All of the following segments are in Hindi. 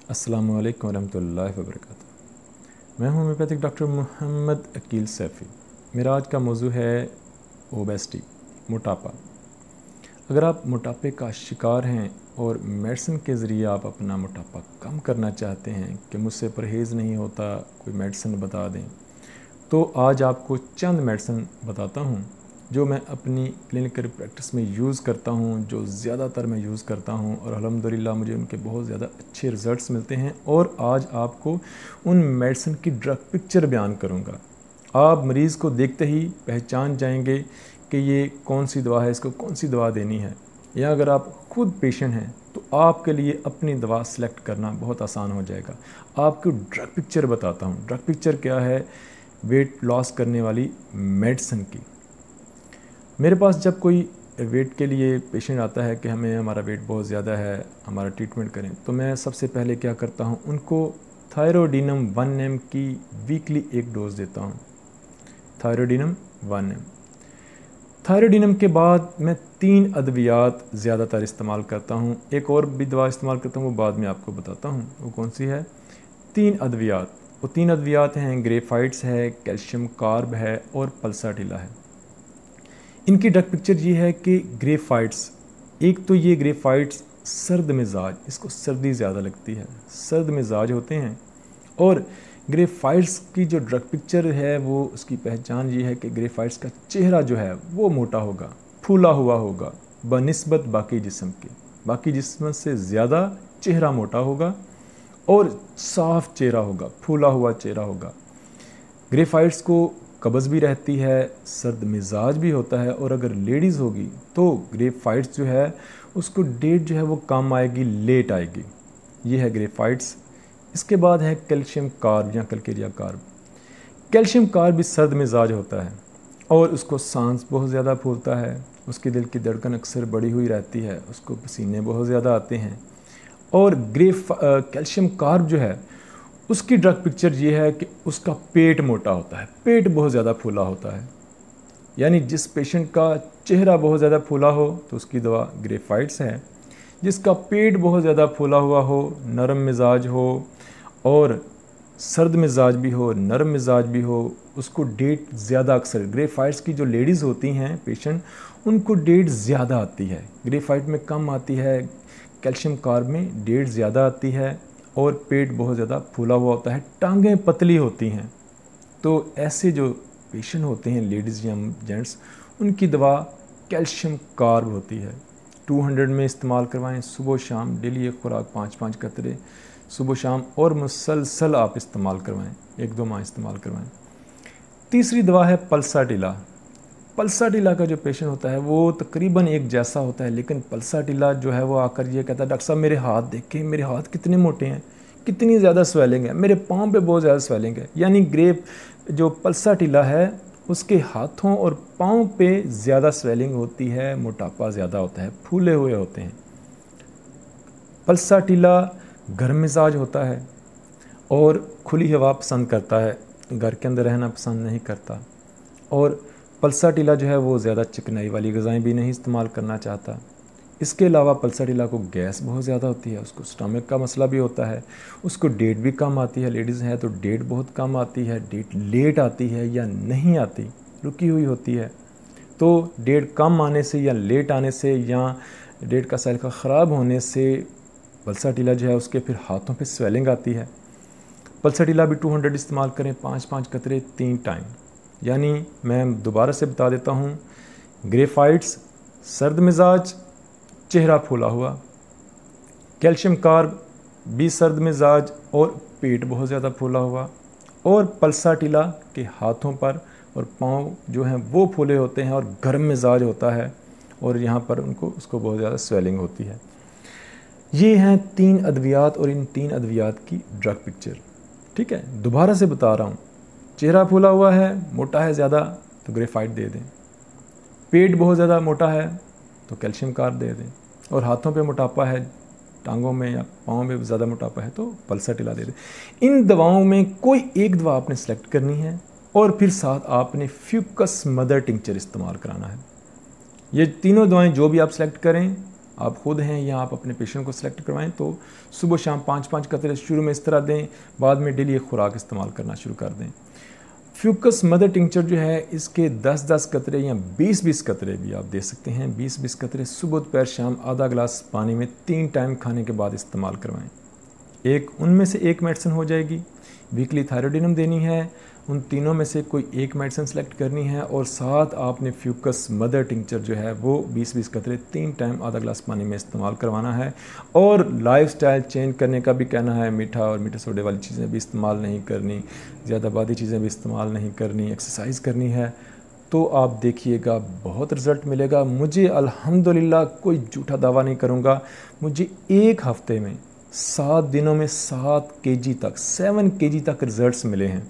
अस्सलामु अलैकुम रहमतुल्लाहि व बरकातुहू। मैं हूँ होम्योपैथिक डॉक्टर मोहम्मद अकील सैफ़ी। मेरा आज का मौजू है ओबेसिटी, मोटापा। अगर आप मोटापे का शिकार हैं और मेडिसिन के ज़रिए आप अपना मोटापा कम करना चाहते हैं कि मुझसे परहेज़ नहीं होता, कोई मेडिसिन बता दें, तो आज आपको चंद मेडिसिन बताता हूँ जो मैं अपनी क्लिनिकल प्रैक्टिस में यूज़ करता हूँ, जो ज़्यादातर मैं यूज़ करता हूँ और अल्हम्दुलिल्लाह मुझे उनके बहुत ज़्यादा अच्छे रिज़ल्ट्स मिलते हैं। और आज आपको उन मेडिसिन की ड्रग पिक्चर बयान करूँगा। आप मरीज़ को देखते ही पहचान जाएंगे कि ये कौन सी दवा है, इसको कौन सी दवा देनी है। या अगर आप खुद पेशेंट हैं तो आपके लिए अपनी दवा सेलेक्ट करना बहुत आसान हो जाएगा। आपको ड्रग पिक्चर बताता हूँ। ड्रग पिक्चर क्या है? वेट लॉस करने वाली मेडिसिन की। मेरे पास जब कोई वेट के लिए पेशेंट आता है कि हमारा वेट बहुत ज़्यादा है, हमारा ट्रीटमेंट करें, तो मैं सबसे पहले क्या करता हूँ, उनको थायरोडिनम 1 mg की वीकली एक डोज़ देता हूँ। थायरोडिनम 1 mg। थायरोडिनम के बाद मैं 3 अद्वियात ज़्यादातर इस्तेमाल करता हूँ। एक और भी दवा इस्तेमाल करता हूँ, वो बाद में आपको बताता हूँ वो कौन सी है। 3 अद्वियात, वो 3 अद्वियात हैं, ग्रेफाइट्स है, कैल्शियम कार्ब है और पल्साटिला है। इनकी ड्रग पिक्चर ये है कि ग्रेफाइट्स, एक तो ये ग्रेफाइट्स सर्द मिजाज, इसको सर्दी ज़्यादा लगती है, सर्द मिजाज होते हैं। और ग्रेफाइट्स की जो ड्रग पिक्चर है वो उसकी पहचान ये है कि ग्रेफाइट्स का चेहरा जो है वो मोटा होगा, फूला हुआ होगा बनिस्बत बाकी जिस्म के। बाकी जिस्म से ज़्यादा चेहरा मोटा होगा और साफ चेहरा होगा, फूला हुआ चेहरा होगा। ग्रेफाइट्स को कब्ज़ भी रहती है, सर्द मिजाज भी होता है। और अगर लेडीज़ होगी तो ग्रेफाइट्स जो है उसको डेट जो है वो कम आएगी, लेट आएगी। ये है ग्रेफाइट्स। इसके बाद है कैल्शियम कार्ब या कैल्केरिया कार्ब। कैल्शियम कार्ब भी सर्द मिजाज होता है और उसको सांस बहुत ज़्यादा फूलता है, उसके दिल की धड़कन अक्सर बढ़ी हुई रहती है, उसको पसीने बहुत ज़्यादा आते हैं। और कैल्शियम कार्ब जो है उसकी ड्रग पिक्चर ये है कि उसका पेट मोटा होता है, पेट बहुत ज़्यादा फूला होता है। यानी जिस पेशेंट का चेहरा बहुत ज़्यादा फूला हो तो उसकी दवा ग्रेफाइट्स है। जिसका पेट बहुत ज़्यादा फूला हुआ हो, नरम मिजाज हो और सर्द मिजाज भी हो, नरम मिजाज भी हो, उसको डेट ज़्यादा, अक्सर ग्रेफाइट्स की जो लेडीज़ होती हैं पेशेंट, उनको डेट ज़्यादा आती है, ग्रेफाइट में कम आती है, कैल्शियम कार्ब में डेट ज़्यादा आती है और पेट बहुत ज़्यादा फूला हुआ होता है, टांगें पतली होती हैं। तो ऐसे जो पेशेंट होते हैं, लेडीज़ या जेंट्स, उनकी दवा कैल्शियम कार्ब होती है। 200 में इस्तेमाल करवाएं, सुबह शाम डेली एक खुराक 5-5 कतरे सुबह शाम, और मुसलसल आप इस्तेमाल करवाएं, 1-2 माह इस्तेमाल करवाएं। तीसरी दवा है पल्साटिला। पल्साटिला का जो पेशेंट होता है वो तकरीबन एक जैसा होता है, लेकिन पल्साटिला जो है वो आकर ये कहता है, डॉक्टर साहब मेरे हाथ देखें, मेरे हाथ कितने मोटे हैं, कितनी ज़्यादा स्वेलिंग है, मेरे पाँव पे बहुत ज़्यादा स्वेलिंग है। यानी ग्रेप जो पल्साटिला है उसके हाथों और पाँव पे ज़्यादा स्वेलिंग होती है, मोटापा ज़्यादा होता है, फूले हुए होते हैं। पल्साटिला गर्म मिजाज होता है और खुली हवा पसंद करता है, घर के अंदर रहना पसंद नहीं करता। और पल्साटिला जो है वो ज़्यादा चिकनाई वाली ग़िज़ाएँ भी नहीं इस्तेमाल करना चाहता। इसके अलावा पल्साटिला को गैस बहुत ज़्यादा होती है, उसको स्टमक का मसला भी होता है, उसको डेट भी कम आती है। लेडीज़ हैं तो डेट बहुत कम आती है, डेट लेट आती है या नहीं आती, रुकी हुई होती है। तो डेट कम आने से या लेट आने से या डेट का साइकिल ख़राब होने से पल्साटिला जो है उसके फिर हाथों पे स्वेलिंग आती है। पल्साटिला भी 200 इस्तेमाल करें, 5-5 कतरे 3 टाइम। यानी मैं दोबारा से बता देता हूँ, ग्रेफाइट्स सर्द मिजाज, चेहरा फूला हुआ, कैल्शियम कार्ब भी सर्द मिजाज और पेट बहुत ज़्यादा फूला हुआ, और पल्साटिला के हाथों पर और पाँव जो हैं वो फूले होते हैं और गर्म मिजाज होता है और यहाँ पर उसको बहुत ज़्यादा स्वेलिंग होती है। ये हैं 3 अद्वियात और इन 3 अद्वियात की ड्रग पिक्चर। ठीक है, दोबारा से बता रहा हूँ, चेहरा फूला हुआ है, मोटा है ज़्यादा तो ग्रेफाइट दे दें, पेट बहुत ज़्यादा मोटा है तो कैल्शियम कार्ब दे दें, और हाथों पे मोटापा है, टांगों में या पाँव में ज़्यादा मोटापा है तो पल्साटिला दे दें। इन दवाओं में कोई एक दवा आपने सेलेक्ट करनी है और फिर साथ आपने फ्यूकस मदर टिंचर इस्तेमाल कराना है। ये तीनों दवाएं जो भी आप सेलेक्ट करें आप खुद हैं या आप अपने पेशेंट को सिलेक्ट करवाएं तो सुबह शाम 5-5 कतरे शुरू में इस तरह दें, बाद में डेली एक खुराक इस्तेमाल करना शुरू कर दें। फ्यूकस मदर टिंचर जो है इसके 10-10 कतरे या 20-20 कतरे भी आप दे सकते हैं। 20-20 कतरे सुबह दोपहर शाम आधा गिलास पानी में 3 टाइम खाने के बाद इस्तेमाल करवाएं। एक उनमें से एक मेडिसिन हो जाएगी, वीकली थायरोडिनम देनी है, उन तीनों में से कोई एक मेडिसिन सेलेक्ट करनी है और साथ आपने फ्यूकस मदर टिंचर जो है वो 20-20 कतरे 3 टाइम आधा गिलास पानी में इस्तेमाल करवाना है। और लाइफस्टाइल चेंज करने का भी कहना है, मीठा और मीठे सोडे वाली चीज़ें भी इस्तेमाल नहीं करनी, ज़्यादा बादी चीज़ें भी इस्तेमाल नहीं करनी, एक्सरसाइज करनी है, तो आप देखिएगा बहुत रिज़ल्ट मिलेगा। मुझे अल्हम्दुलिल्लाह कोई झूठा दावा नहीं करूँगा, मुझे एक हफ़्ते में 7 दिनों में 7 kg तक 7 kg तक रिजल्ट्स मिले हैं।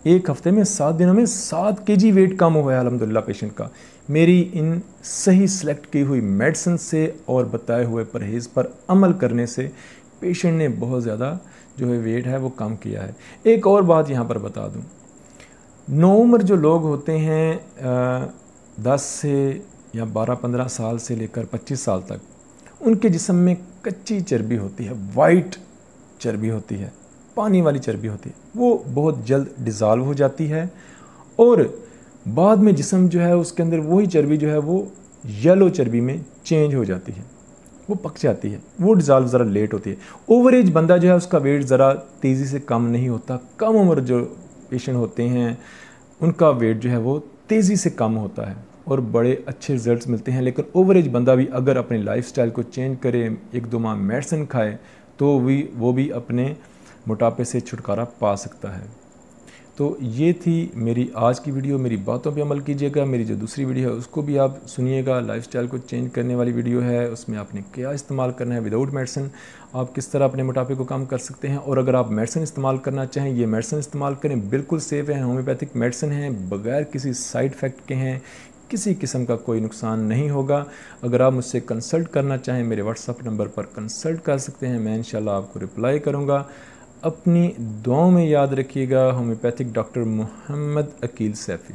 एक हफ्ते में 7 दिनों में 7 kg वेट कम हुआ है अल्हम्दुलिल्लाह पेशेंट का, मेरी इन सही सिलेक्ट की हुई मेडिसिन से और बताए हुए परहेज़ पर अमल करने से पेशेंट ने बहुत ज़्यादा जो है वेट है वो कम किया है। एक और बात यहाँ पर बता दूँ, नौउम्र जो लोग होते हैं 10 से या 12-15 साल से लेकर 25 साल तक, उनके जिस्म में कच्ची चर्बी होती है, वाइट चर्बी होती है, पानी वाली चर्बी होती है, वो बहुत जल्द डिज़ाल्व हो जाती है और बाद में जिस्म जो है उसके अंदर वही चर्बी जो है वो येलो चर्बी में चेंज हो जाती है, वो पक जाती है, वो डिज़ाल्व ज़रा लेट होती है। ओवर एज बंदा जो है उसका वेट ज़रा तेज़ी से कम नहीं होता, कम उम्र जो पेशेंट होते हैं उनका वेट जो है वो तेज़ी से कम होता है और बड़े अच्छे रिजल्ट्स मिलते हैं। लेकिन ओवर एज बंदा भी अगर अपने लाइफस्टाइल को चेंज करे, 1-2 माह मेडिसिन खाए, तो वो भी अपने मोटापे से छुटकारा पा सकता है। तो ये थी मेरी आज की वीडियो, मेरी बातों पे अमल कीजिएगा। मेरी जो दूसरी वीडियो है उसको भी आप सुनिएगा, लाइफस्टाइल को चेंज करने वाली वीडियो है, उसमें आपने क्या इस्तेमाल करना है विदाउट मेडिसिन, आप किस तरह अपने मोटापे को कम कर सकते हैं। और अगर आप मेडिसिन इस्तेमाल करना चाहें, ये मेडिसिन इस्तेमाल करें, बिल्कुल सेफ़ है, होम्योपैथिक मेडिसिन है, बगैर किसी साइड इफ़ेक्ट के हैं, किसी किस्म का कोई नुकसान नहीं होगा। अगर आप मुझसे कंसल्ट करना चाहें मेरे व्हाट्सएप नंबर पर कंसल्ट कर सकते हैं, मैं इंशाल्लाह आपको रिप्लाई करूँगा। अपनी दुआओं में याद रखिएगा। Homeopathic doctor Mohammad Aqeel Saifi.